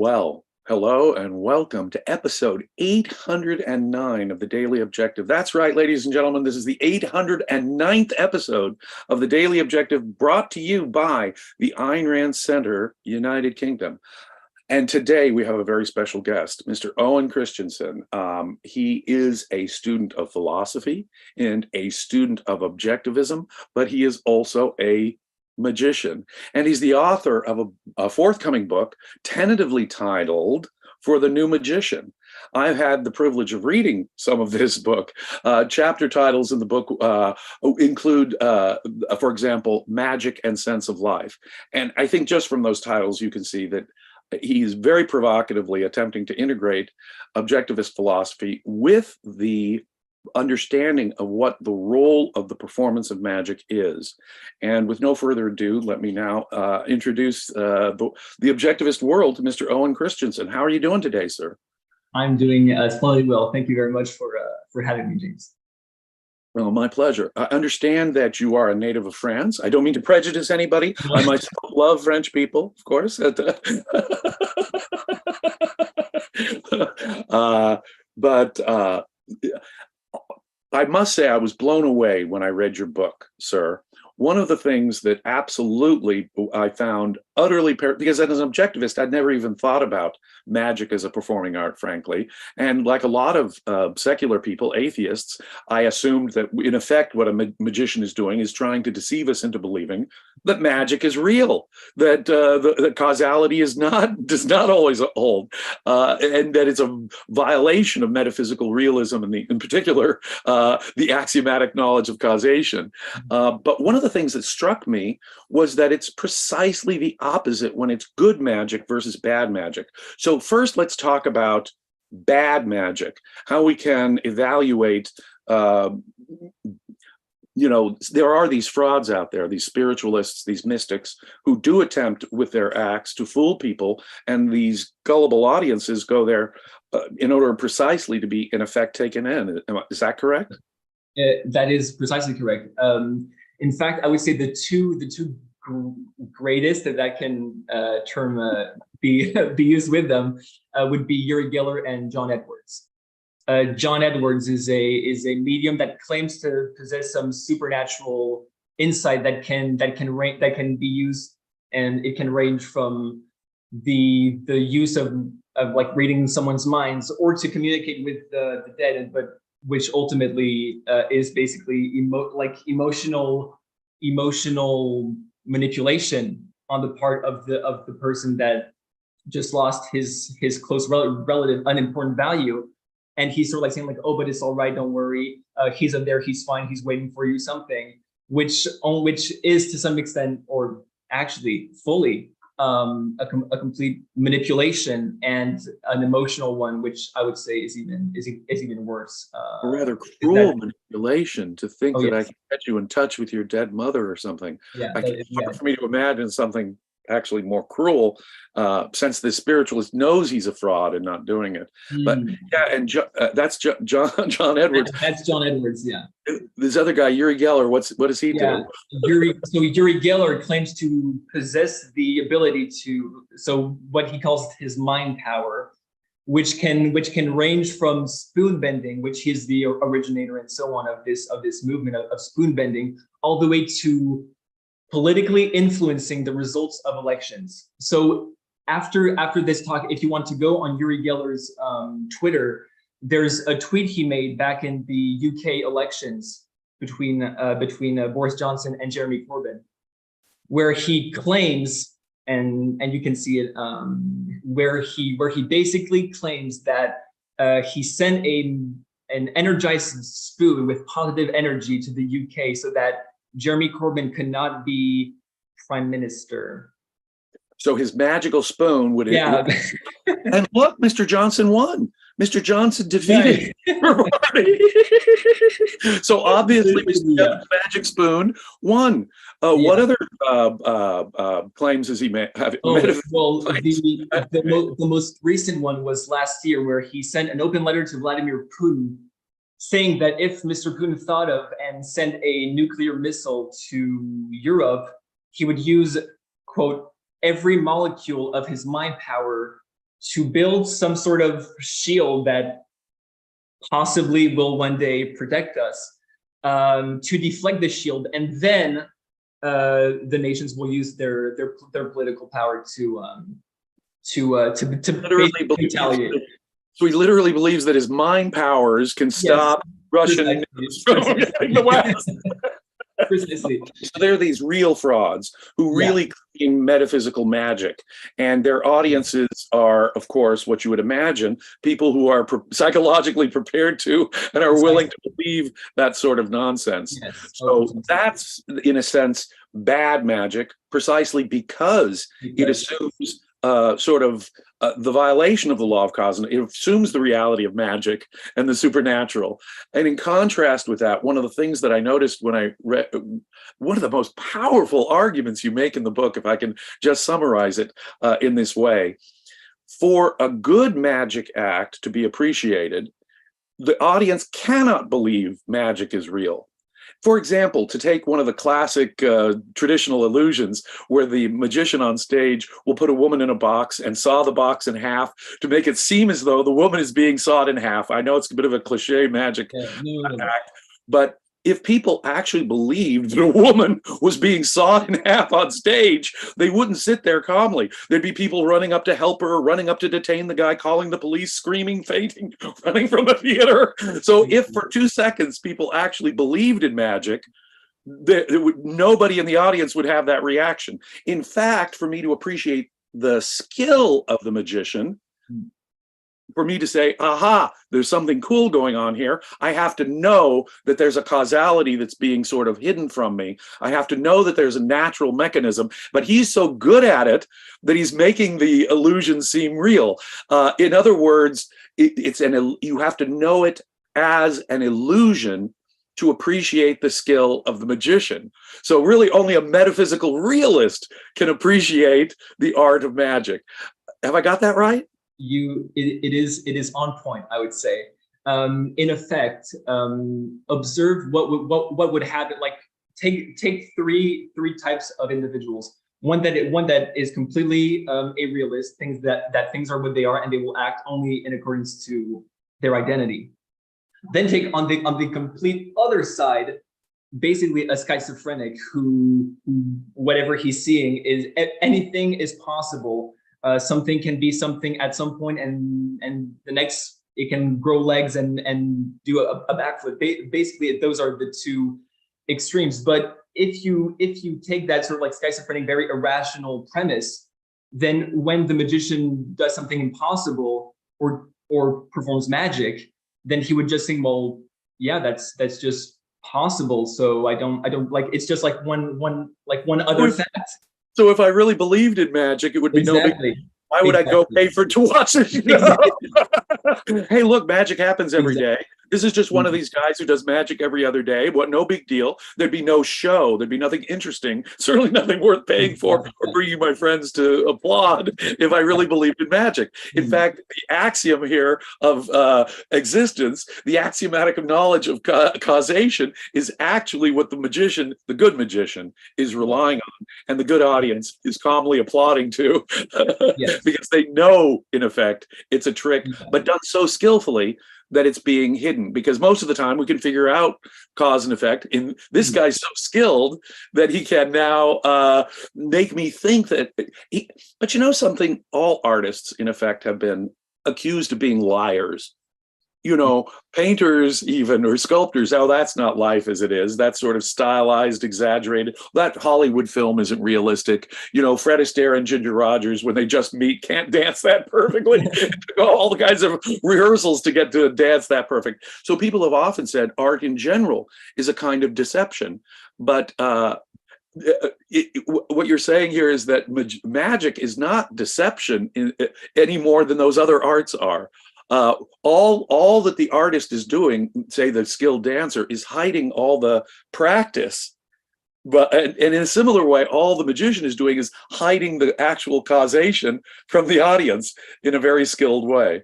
Well, hello and welcome to episode 809 of the Daily Objective. That's right, ladies and gentlemen, this is the 809th episode of the Daily Objective, brought to you by the Ayn Rand Center, United Kingdom. And today we have a very special guest, Mr. Owen Christensen. He is a student of philosophy and a student of objectivism, but he is also a magician. And he's the author of a forthcoming book, tentatively titled For the New Magician. I've had the privilege of reading some of this book. Chapter titles in the book include, for example, Magic and Sense of Life. And I think just from those titles, you can see that he's very provocatively attempting to integrate objectivist philosophy with the understanding of what the role of the performance of magic is. And with no further ado, let me now introduce the objectivist world to Mr. Owen Christensen. How are you doing today, sir? I'm doing splendidly well. Thank you very much for having me, James. Well, my pleasure. I understand that you are a native of France. I don't mean to prejudice anybody. I myself love French people, of course. But I must say I was blown away when I read your book, sir. One of the things that absolutely I found utterly, because as an objectivist, I'd never even thought about magic as a performing art, frankly. And like a lot of secular people, atheists, I assumed that in effect, what a magician is doing is trying to deceive us into believing that magic is real, that the causality does not always hold, and that it's a violation of metaphysical realism, and in particular, the axiomatic knowledge of causation. But one of the things that struck me was that it's precisely the opposite when it's good magic versus bad magic. So first, let's talk about bad magic, how we can evaluate, there are these frauds out there, these spiritualists, these mystics, who do attempt with their acts to fool people, and these gullible audiences go there in order precisely to be, in effect, taken in. Is that correct? That is precisely correct. In fact, I would say the two greatest that I can be used with them would be Uri Geller and John Edwards. John Edwards is a medium that claims to possess some supernatural insight that can be used, and it can range from the use of like reading someone's minds or to communicate with the dead, but which ultimately is basically emotional manipulation on the part of the person that just lost his close relative, unimportant value. And he's sort of like saying like, oh, but it's all right, don't worry. He's up there, he's fine, he's waiting for you, something, which is to some extent, or actually fully, a complete manipulation, and an emotional one, which I would say is even worse. A rather cruel manipulation to think that I can get you in touch with your dead mother or something. Yeah, It's hard for me to imagine something actually more cruel, since the spiritualist knows he's a fraud and not doing it. But yeah, and that's John Edwards. That's John Edwards, yeah. This other guy, Uri Geller, what does he do? Uri Geller claims to possess the ability to, so what he calls his mind power, which can range from spoon bending, which he's the originator and so on of this movement of spoon bending, all the way to politically influencing the results of elections. So after this talk, if you want to go on Uri Geller's Twitter, there's a tweet he made back in the UK elections between Boris Johnson and Jeremy Corbyn, where he claims, and you can see it, where he basically claims that he sent an energized spoon with positive energy to the UK so that Jeremy Corbyn could not be prime minister. So his magical spoon would. Yeah. And look, Mr. Johnson won. Mr. Johnson defeated the party. So obviously, Mr. Magic Spoon won. What other claims has he made? Well, the most recent one was last year, where he sent an open letter to Vladimir Putin, saying that if Mr. Putin thought of and sent a nuclear missile to Europe, he would use, quote, every molecule of his mind power to build some sort of shield that possibly will one day protect us, to deflect the shield, and then the nations will use their political power to Literally retaliate. So he literally believes that his mind powers can stop Russian news from hitting the West. Precisely. So there are these real frauds who really claim metaphysical magic, and their audiences are, of course, what you would imagine, people who are psychologically prepared to and are willing to believe that sort of nonsense. Yes. So that's, in a sense, bad magic, precisely because it assumes the violation of the law of cause, and it assumes the reality of magic and the supernatural. And in contrast with that, one of the things that I noticed when I read, one of the most powerful arguments you make in the book, if I can just summarize it in this way, for a good magic act to be appreciated, the audience cannot believe magic is real. For example, to take one of the classic traditional illusions where the magician on stage will put a woman in a box and saw the box in half to make it seem as though the woman is being sawed in half. I know it's a bit of a cliche magic act, but if people actually believed that a woman was being sawed in half on stage, they wouldn't sit there calmly. There'd be people running up to help her, running up to detain the guy, calling the police, screaming, fainting, running from the theater. So if for 2 seconds people actually believed in magic, nobody in the audience would have that reaction. In fact, for me to appreciate the skill of the magician, for me to say, aha, there's something cool going on here, I have to know that there's a causality that's being sort of hidden from me. I have to know that there's a natural mechanism, but he's so good at it that he's making the illusion seem real. In other words, you have to know it as an illusion to appreciate the skill of the magician. So really only a metaphysical realist can appreciate the art of magic. Have I got that right? It is on point, I would say. In effect, observe what would happen. Like take three types of individuals. One that is completely a realist, things that things are what they are and they will act only in accordance to their identity. Then take on the complete other side, basically a schizophrenic who whatever he's seeing is anything is possible. Something can be something at some point, and the next it can grow legs and do a backflip. Basically, those are the two extremes. But if you take that sort of like schizophrenic, very irrational premise, then when the magician does something impossible or performs magic, then he would just think, well, yeah, that's just possible. So I don't like, it's just like one other fact. So if I really believed in magic, it would be no big. Why would I go pay to watch the show? Hey, look, magic happens every day. This is just one of these guys who does magic every other day. What? No big deal. There'd be no show. There'd be nothing interesting. Certainly nothing worth paying for or bringing my friends to applaud if I really believed in magic. In fact, the axiom here of existence, the axiomatic of knowledge of causation, is actually what the magician, the good magician, is relying on, and the good audience is calmly applauding to, because they know, in effect, it's a trick, but done so skillfully that it's being hidden, because most of the time we can figure out cause and effect. In this guy's so skilled that he can now make me think that but you know something, all artists in effect have been accused of being liars. You know, painters even, or sculptors, oh, that's not life as it is. That's sort of stylized, exaggerated. That Hollywood film isn't realistic. You know, Fred Astaire and Ginger Rogers, when they just meet, can't dance that perfectly. All the kinds of rehearsals to get to dance that perfect. So people have often said art in general is a kind of deception. But what you're saying here is that magic is not deception any more than those other arts are. All that the artist is doing, say the skilled dancer, is hiding all the practice. But and in a similar way, all the magician is doing is hiding the actual causation from the audience in a very skilled way.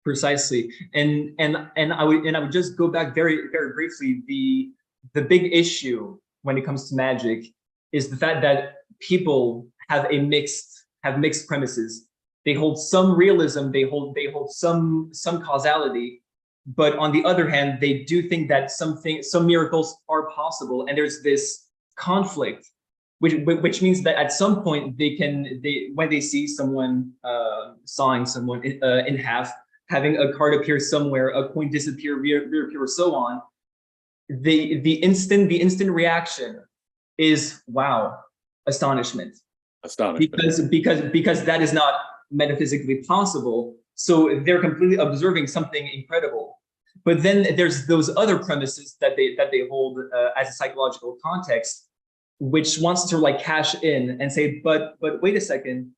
Precisely, and I would just go back very briefly. The big issue when it comes to magic is the fact that people have mixed premises. they hold some realism, they hold some causality, but on the other hand, they do think that some miracles are possible, and there's this conflict, which means that at some point when they see someone sawing someone in half, having a card appear somewhere, a coin disappear, reappear, so on, the instant reaction is wow, astonishment, because that is not metaphysically possible. So they're completely observing something incredible. But then there's those other premises that they hold as a psychological context, which wants to like cash in and say, but wait a second,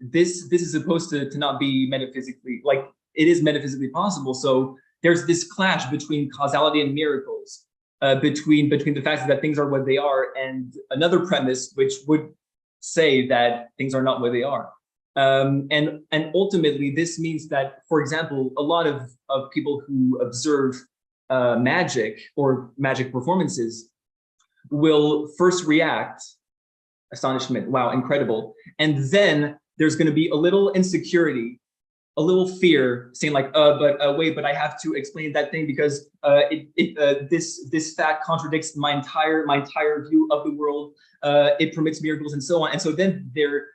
this is supposed to not be metaphysically, like it is metaphysically possible. So there's this clash between causality and miracles, between the fact that things are what they are, and another premise which would say that things are not what they are. And ultimately, this means that, for example, a lot of people who observe magic or magic performances will first react, astonishment, wow, incredible. And then there's going to be a little insecurity, a little fear, saying like, wait, but I have to explain that thing because this fact contradicts my entire view of the world. It permits miracles and so on. And so then their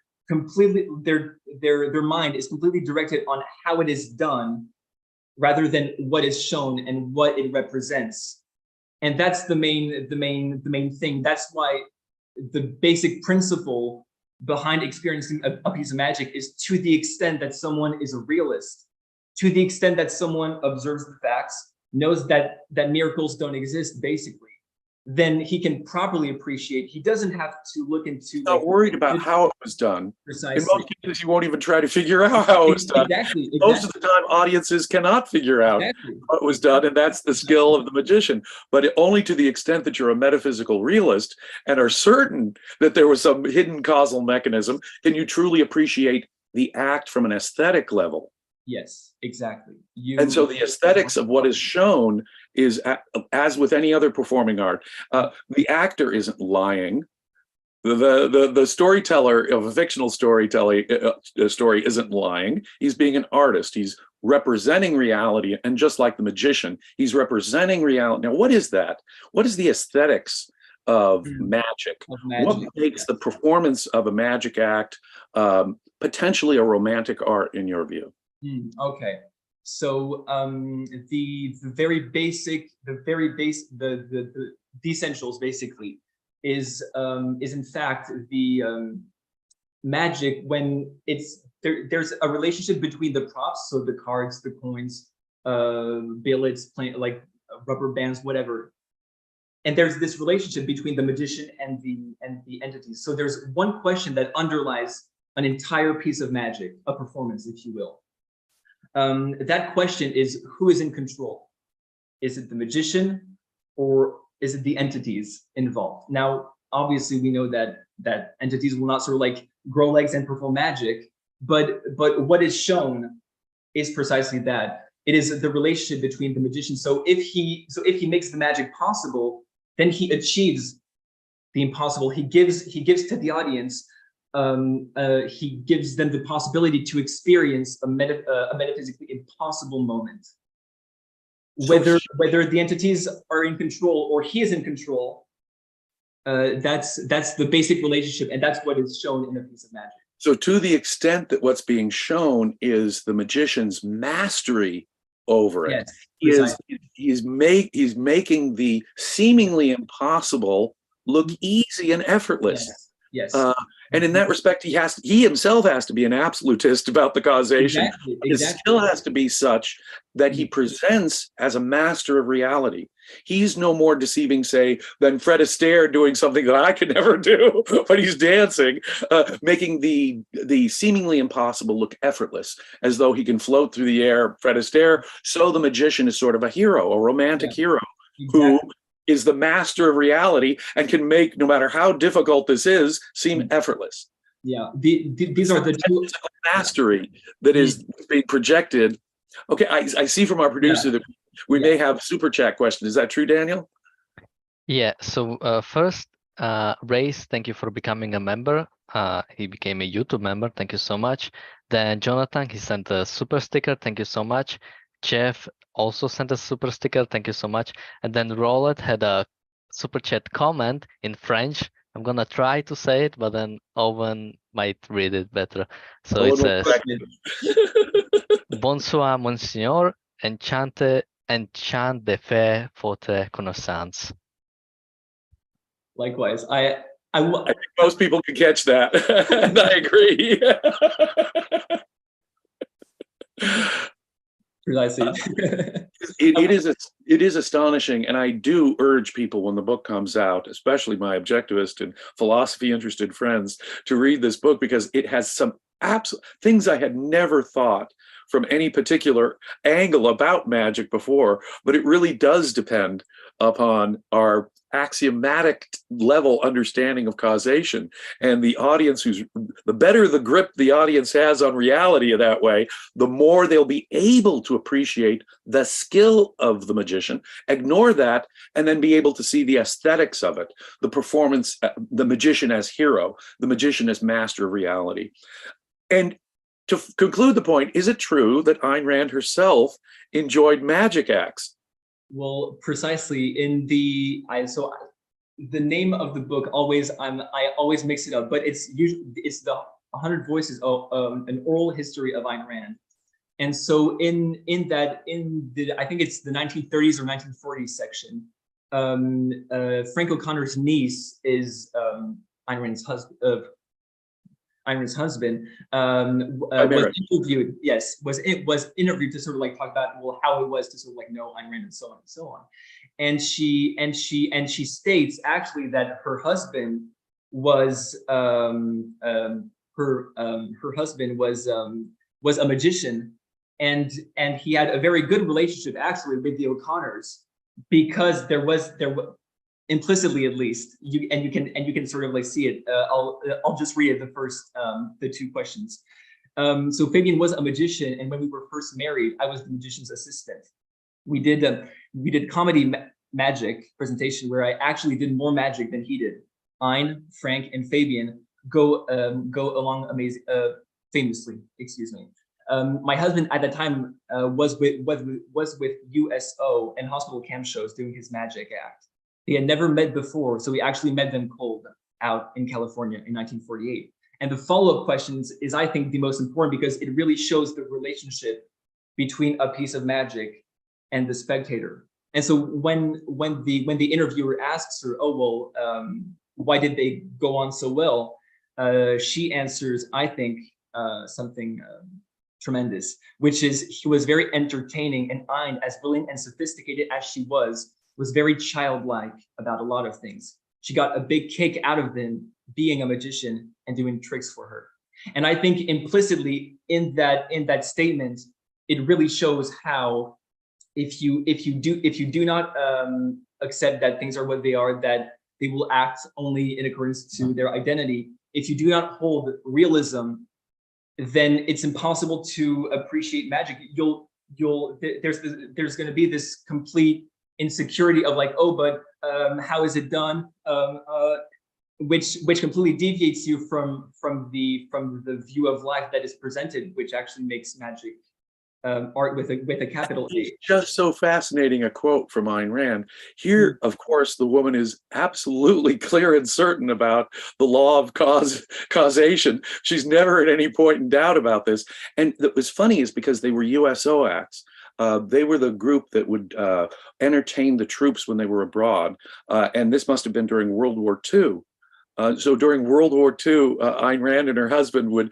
mind is completely directed on how it is done rather than what is shown and what it represents. And that's the main thing. That's why the basic principle behind experiencing a piece of magic is, to the extent that someone is a realist, to the extent that someone observes the facts, knows that miracles don't exist, basically, then he can properly appreciate. He doesn't have to look into. Not worried about how it was done. Precisely. In most cases, you won't even try to figure out how it was done. Exactly. Most of the time, audiences cannot figure out what was done, and that's the skill of the magician. But only to the extent that you're a metaphysical realist and are certain that there was some hidden causal mechanism, can you truly appreciate the act from an aesthetic level. Yes, exactly. And so the aesthetics of what is shown is, as with any other performing art, the actor isn't lying. The storyteller of a fictional story isn't lying. He's being an artist. He's representing reality, and just like the magician, he's representing reality. Now, what is that? What is the aesthetics of magic? What makes the performance of a magic act potentially a romantic art, in your view? Okay, so the essentials basically is in fact the magic when it's there's a relationship between the props, so the cards, the coins, billets, like rubber bands, whatever, and there's this relationship between the magician and the entities. So there's one question that underlies an entire piece of magic, a performance, if you will. That question is, who is in control? Is it the magician, or is it the entities involved? Now, obviously, we know that entities will not sort of like grow legs and perform magic, but what is shown is precisely that. It is the relationship between the magician. So if he makes the magic possible, then he achieves the impossible. He gives to the audience. He gives them the possibility to experience a metaphysically impossible moment. Whether the entities are in control or he is in control, that's the basic relationship, and that's what is shown in a piece of magic. So to the extent that what's being shown is the magician's mastery over it, yes, he's making the seemingly impossible look easy and effortless. Yes. And in that respect, he himself has to be an absolutist about the causation. Exactly. His skill has to be such that he presents as a master of reality. He's no more deceiving, say, than Fred Astaire doing something that I could never do, but he's dancing, making the seemingly impossible look effortless, as though he can float through the air, Fred Astaire. So the magician is sort of a hero, a romantic hero, who is the master of reality and can make, no matter how difficult this is, seem effortless. Yeah, these are the two mastery that is being projected. Okay, I see from our producer that we may have super chat questions. Is that true, Daniel? Yeah. So first, Race, thank you for becoming a member. He became a YouTube member. Thank you so much. Then Jonathan, he sent a super sticker. Thank you so much. Jeff also sent a super sticker. Thank you so much. And then Roland had a super chat comment in French. I'm gonna try to say it, but then Owen might read it better. So it Owen will says, correct you. Bonsoir, monsieur. Enchant de faire votre connaissance. Likewise, I think most people can catch that, and I agree. Precisely. It is astonishing, and I do urge people when the book comes out, especially my objectivist and philosophy interested friends, to read this book, because it has some absolute things I had never thought from any particular angle about magic before, but it really does depend upon our axiomatic level understanding of causation, and the audience the better the grip the audience has on reality that way, the more they'll be able to appreciate the skill of the magician, ignore that, and then be able to see the aesthetics of it, the performance, the magician as hero, the magician as master of reality. And to conclude the point, is it true that Ayn Rand herself enjoyed magic acts? Well, precisely in the name of the book I always mix it up, but it's the 100 Voices of an oral history of Ayn Rand. And so in the I think it's the 1930s or 1940s section, Frank O'Connor's niece is Ayn Rand's husband. Was interviewed. Yes, was interviewed to sort of like talk about, well, how it was to sort of like know Ayn Rand and so on and so on. And she states actually that her husband was her husband was a magician, and he had a very good relationship actually with the O'Connors, because there was implicitly, at least, you can sort of like see it. I'll just read the first the two questions. So Fabian was a magician, and when we were first married, I was the magician's assistant. We did comedy magic presentation where I actually did more magic than he did. Ayn, Frank, and Fabian go along famously. Excuse me. My husband at the time was with USO and hospital camp shows doing his magic act. They had never met before, so we actually met them cold out in California in 1948. And the follow-up questions is, I think, the most important, because it really shows the relationship between a piece of magic and the spectator. And so when the interviewer asks her, oh, well, why did they go on so well? She answers, I think, something tremendous, which is, he was very entertaining, and Ayn, as brilliant and sophisticated as she was very childlike about a lot of things. She got a big kick out of them being a magician and doing tricks for her. And I think implicitly in that statement, it really shows how if you do not accept that things are what they are, that they will act only in accordance to their identity. If you do not hold realism, then it's impossible to appreciate magic. There's going to be this complete insecurity of like, oh, but how is it done? Which completely deviates you from the view of life that is presented, which actually makes magic art with a capital A. It's just so fascinating, a quote from Ayn Rand. Here, of course, the woman is absolutely clear and certain about the law of causation. She's never at any point in doubt about this. And what was funny is, because they were USO acts, they were the group that would entertain the troops when they were abroad. And this must have been during World War II. So during World War II, Ayn Rand and her husband would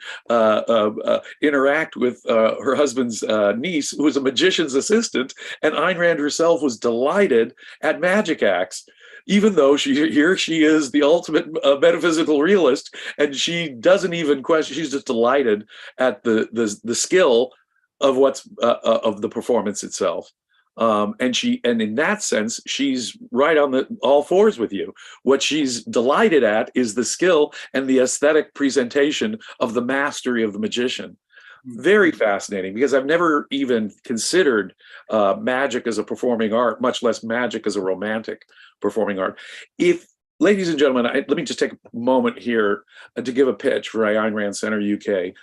interact with her husband's niece, who was a magician's assistant, and Ayn Rand herself was delighted at magic acts, even though she is the ultimate metaphysical realist, and she doesn't even question. She's just delighted at the skill of of the performance itself. And in that sense, she's right on all fours with you. What she's delighted at is the skill and the aesthetic presentation of the mastery of the magician. Very fascinating, because I've never even considered magic as a performing art, much less magic as a romantic performing art. If ladies and gentlemen, let me just take a moment here to give a pitch for Ayn Rand Center UK.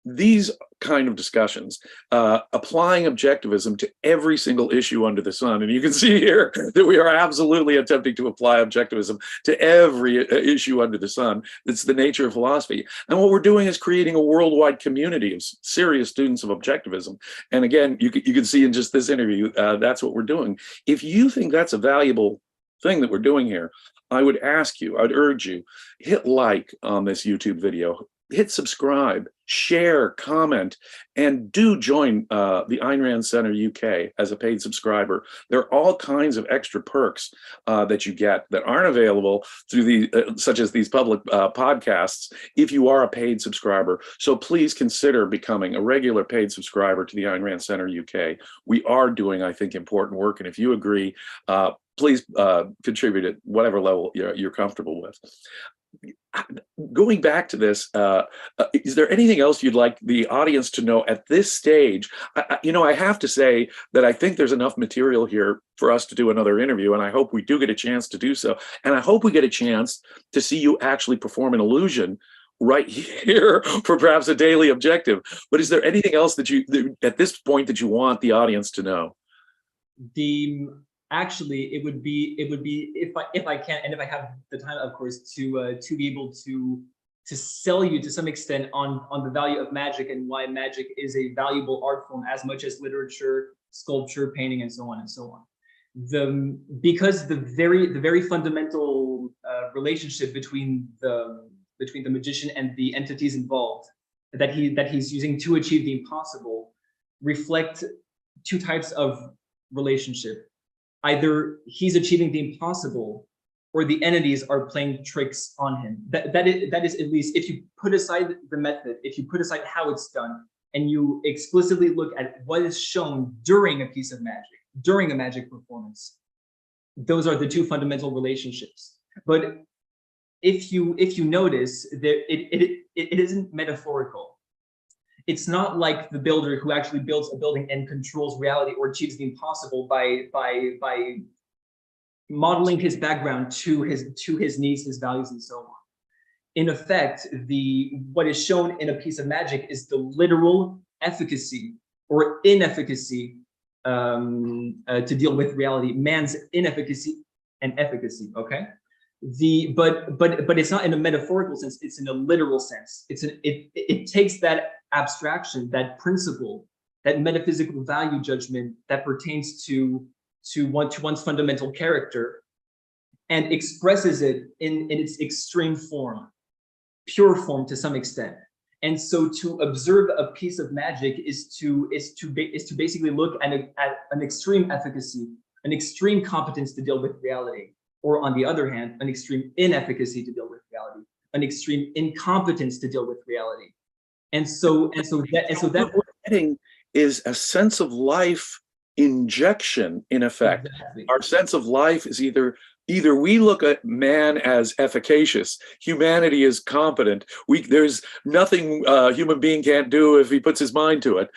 These kind of discussions, applying objectivism to every single issue under the sun. And you can see here that we are absolutely attempting to apply objectivism to every issue under the sun. It's the nature of philosophy. And what we're doing is creating a worldwide community of serious students of objectivism. And again, you can see in just this interview, that's what we're doing. If you think that's a valuable thing that we're doing here, I would ask you, I'd urge you, hit like on this YouTube video, hit subscribe, share, comment, and do join the Ayn Rand Center UK as a paid subscriber. There are all kinds of extra perks that you get that aren't available through the such as these public podcasts if you are a paid subscriber. So please consider becoming a regular paid subscriber to the Ayn Rand Center UK. We are doing, I think, important work, and if you agree, please contribute at whatever level you're comfortable with. Going back to this, is there anything else you'd like the audience to know at this stage? I have to say that I think there's enough material here for us to do another interview, and I hope we do get a chance to do so. And I hope we get a chance to see you actually perform an illusion right here for perhaps a daily objective. But is there anything else that at this point, that you want the audience to know? Actually, it would be if I can, and if I have the time, of course, to be able to sell you to some extent on the value of magic and why magic is a valuable art form as much as literature, sculpture, painting, and so on and so on. Because the very fundamental relationship between the magician and the entities involved that he's using to achieve the impossible reflect two types of relationship. Either he's achieving the impossible, or the entities are playing tricks on him. That is at least, if you put aside the method, if you put aside how it's done, and you explicitly look at what is shown during a piece of magic, during a magic performance, those are the two fundamental relationships. But if you notice that it isn't metaphorical. It's not like the builder who actually builds a building and controls reality or achieves the impossible by modeling his background to his needs, his values, and so on. In effect, what is shown in a piece of magic is the literal efficacy or inefficacy to deal with reality, man's inefficacy and efficacy. Okay. But it's not in a metaphorical sense, it's in a literal sense. It takes that abstraction, that principle, that metaphysical value judgment that pertains to one's fundamental character, and expresses it in its extreme form, pure form to some extent. And so to observe a piece of magic is to basically look at an extreme efficacy, an extreme competence to deal with reality. Or on the other hand, an extreme inefficacy to deal with reality, an extreme incompetence to deal with reality. And so that what we're getting is a sense of life injection, in effect. Exactly. Our sense of life is either we look at man as efficacious, humanity is competent. There's nothing a human being can't do if he puts his mind to it.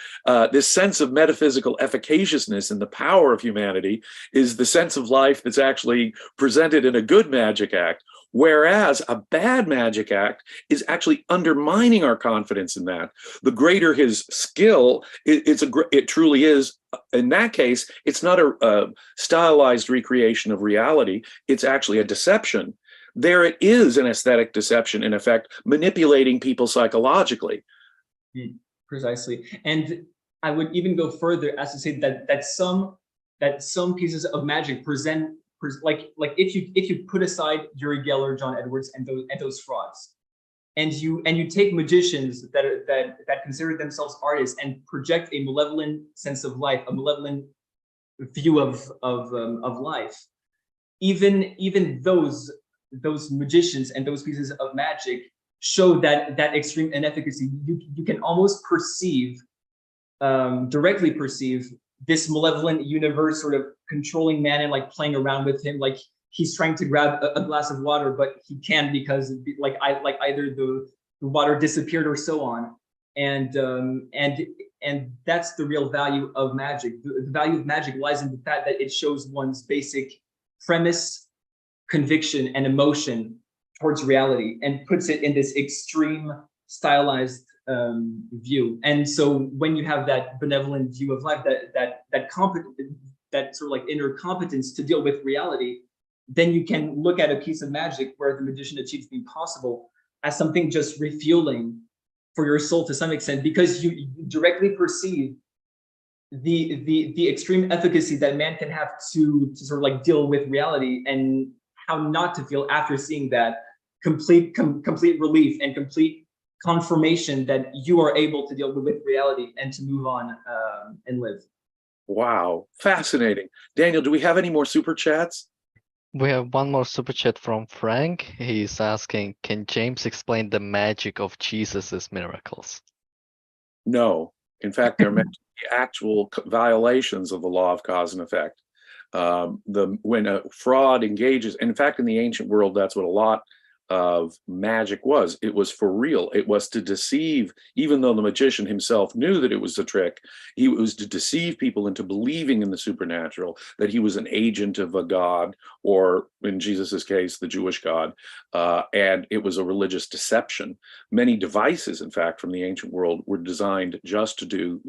This sense of metaphysical efficaciousness and the power of humanity is the sense of life that's actually presented in a good magic act. Whereas a bad magic act is actually undermining our confidence in that. The greater his skill, it truly is. In that case, it's not a stylized recreation of reality. It's actually a deception. There it is an aesthetic deception, in effect, manipulating people psychologically. Precisely. And I would even go further as to say that some pieces of magic present, like if you put aside Uri Geller, John Edwards, and those frauds, and you take magicians that consider themselves artists and project a malevolent sense of life, a malevolent view of life, even those magicians and those pieces of magic show that extreme inefficacy. You can almost perceive, directly perceive, this malevolent universe sort of controlling man and like playing around with him, like he's trying to grab a glass of water, but he can't because either the water disappeared or so on. And that's the real value of magic. The value of magic lies in the fact that it shows one's basic premise, conviction and emotion towards reality and puts it in this extreme stylized view. And so when you have that benevolent view of life, that sort of like inner competence to deal with reality, then you can look at a piece of magic where the magician achieves the impossible as something just refueling for your soul to some extent, because you directly perceive the extreme efficacy that man can have to sort of like deal with reality, and how not to feel after seeing that complete relief and complete confirmation that you are able to deal with reality and to move on and live. Wow, fascinating. Daniel, do we have any more super chats? We have one more super chat from Frank. He's asking, can James explain the magic of Jesus's miracles? No. In fact, they're meant to be actual violations of the law of cause and effect. When a fraud engages, and in fact, in the ancient world, that's what a lot of magic was. It was for real. It was to deceive, even though the magician himself knew that it was a trick. He was to deceive people into believing in the supernatural, that he was an agent of a god, or in Jesus's case, the Jewish god, and it was a religious deception. Many devices, in fact, from the ancient world were designed just to do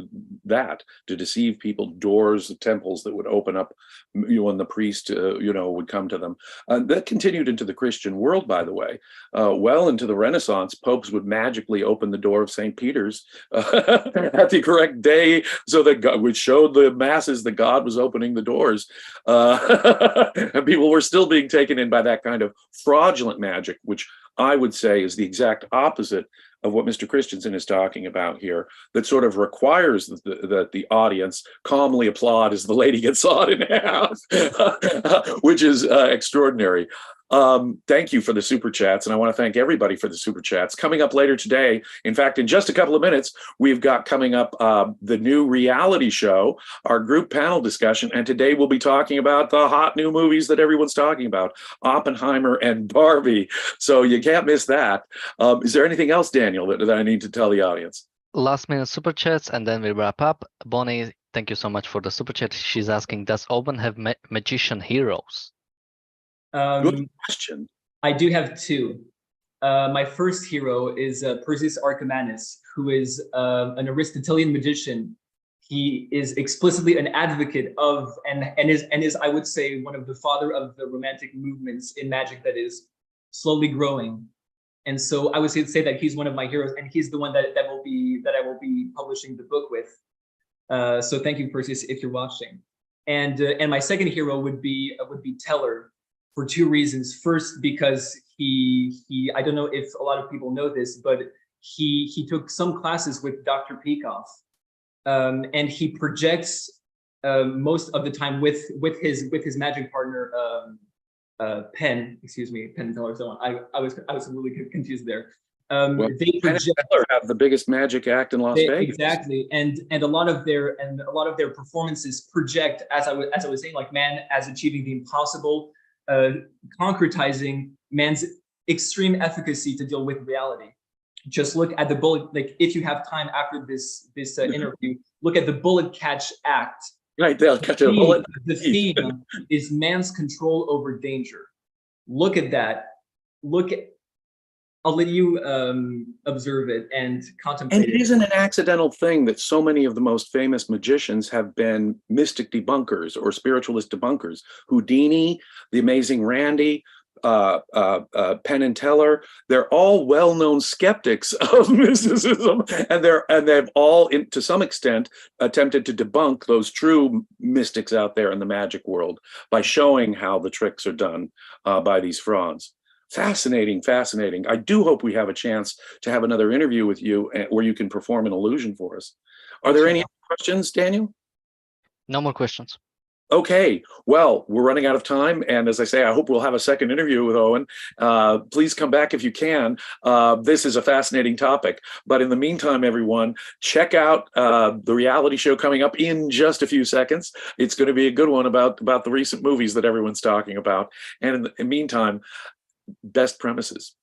that, to deceive people. Doors, temples that would open up, when the priest, would come to them. That continued into the Christian world, by the way. Well into the Renaissance, popes would magically open the door of St. Peter's at the correct day, so that God, which showed the masses that God was opening the doors. And people were still being taken in by that kind of fraudulent magic, which I would say is the exact opposite of what Mr. Christensen is talking about here, that sort of requires that the audience calmly applaud as the lady gets sawed in half, which is extraordinary. Thank you for the super chats, and I want to thank everybody for the super chats. Coming up later today, in fact, in just a couple of minutes, we've got coming up the new reality show, our group panel discussion, and today we'll be talking about the hot new movies that everyone's talking about, Oppenheimer and Barbie. So you can't miss that. Is there anything else, Daniel, that I need to tell the audience? Last minute super chats, and then we wrap up. Bonnie, thank you so much for the super chat. She's asking, does Owen have magician heroes? Good question. I do have two. My first hero is Perseus Archimanes, who is an Aristotelian magician. He is explicitly an advocate of and is I would say one of the father of the romantic movements in magic that is slowly growing. And so I would say that he's one of my heroes, and he's the one that I will be publishing the book with. So thank you, Perseus, if you're watching. And my second hero would be Teller, for two reasons. First, because he I don't know if a lot of people know this, but he took some classes with Dr. Peikoff, and he projects most of the time with his magic partner Penn and Teller. So on. I was really confused there. Well, they project, have the biggest magic act in Las Vegas. Exactly, and a lot of their performances project, as I was saying, like man as achieving the impossible. Concretizing man's extreme efficacy to deal with reality. Just look at the bullet, like if you have time after this interview, look at the bullet catch act. Right, they'll catch a bullet. The theme is man's control over danger. Look at that. I'll let you observe it and contemplate it. And it isn't an accidental thing that so many of the most famous magicians have been mystic debunkers or spiritualist debunkers. Houdini, the amazing Randy, Penn and Teller, they're all well-known skeptics of mysticism, and they've all, to some extent, attempted to debunk those true mystics out there in the magic world by showing how the tricks are done by these frauds. Fascinating, fascinating. I do hope we have a chance to have another interview with you where you can perform an illusion for us. Are there any questions, Daniel? No more questions. Okay, well, we're running out of time. And as I say, I hope we'll have a second interview with Owen. Please come back if you can. This is a fascinating topic. But in the meantime, everyone, check out the reality show coming up in just a few seconds. It's going to be a good one about the recent movies that everyone's talking about. And in the meantime, best premises.